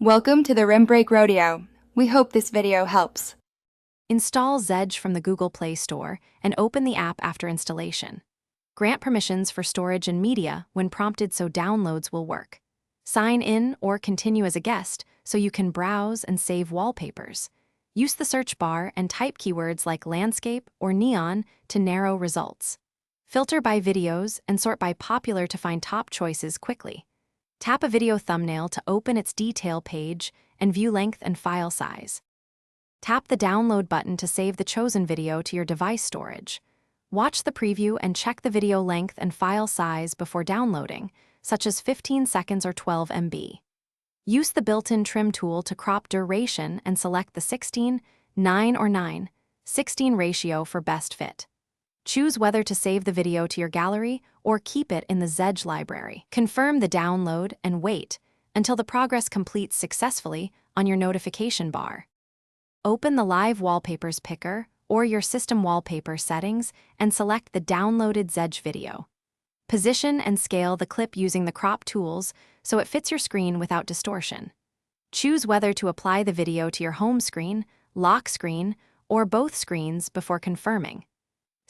Welcome to the Rim Break Rodeo. We hope this video helps. Install Zedge from the Google Play Store and open the app after installation. Grant permissions for storage and media when prompted so downloads will work. Sign in or continue as a guest so you can browse and save wallpapers. Use the search bar and type keywords like landscape or neon to narrow results. Filter by videos and sort by popular to find top choices quickly. Tap a video thumbnail to open its detail page and view length and file size. Tap the download button to save the chosen video to your device storage. Watch the preview and check the video length and file size before downloading, such as 15 seconds or 12 MB. Use the built-in trim tool to crop duration and select the 16:9 or 9:16 ratio for best fit. Choose whether to save the video to your gallery or keep it in the Zedge library. Confirm the download and wait until the progress completes successfully on your notification bar. Open the Live Wallpapers picker or your system wallpaper settings and select the downloaded Zedge video. Position and scale the clip using the crop tools so it fits your screen without distortion. Choose whether to apply the video to your home screen, lock screen, or both screens before confirming.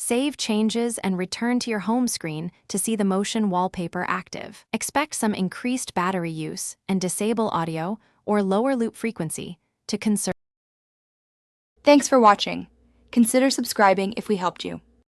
Save changes and return to your home screen to see the motion wallpaper active. Expect some increased battery use and disable audio or lower loop frequency to conserve. Thanks for watching. Consider subscribing if we helped you.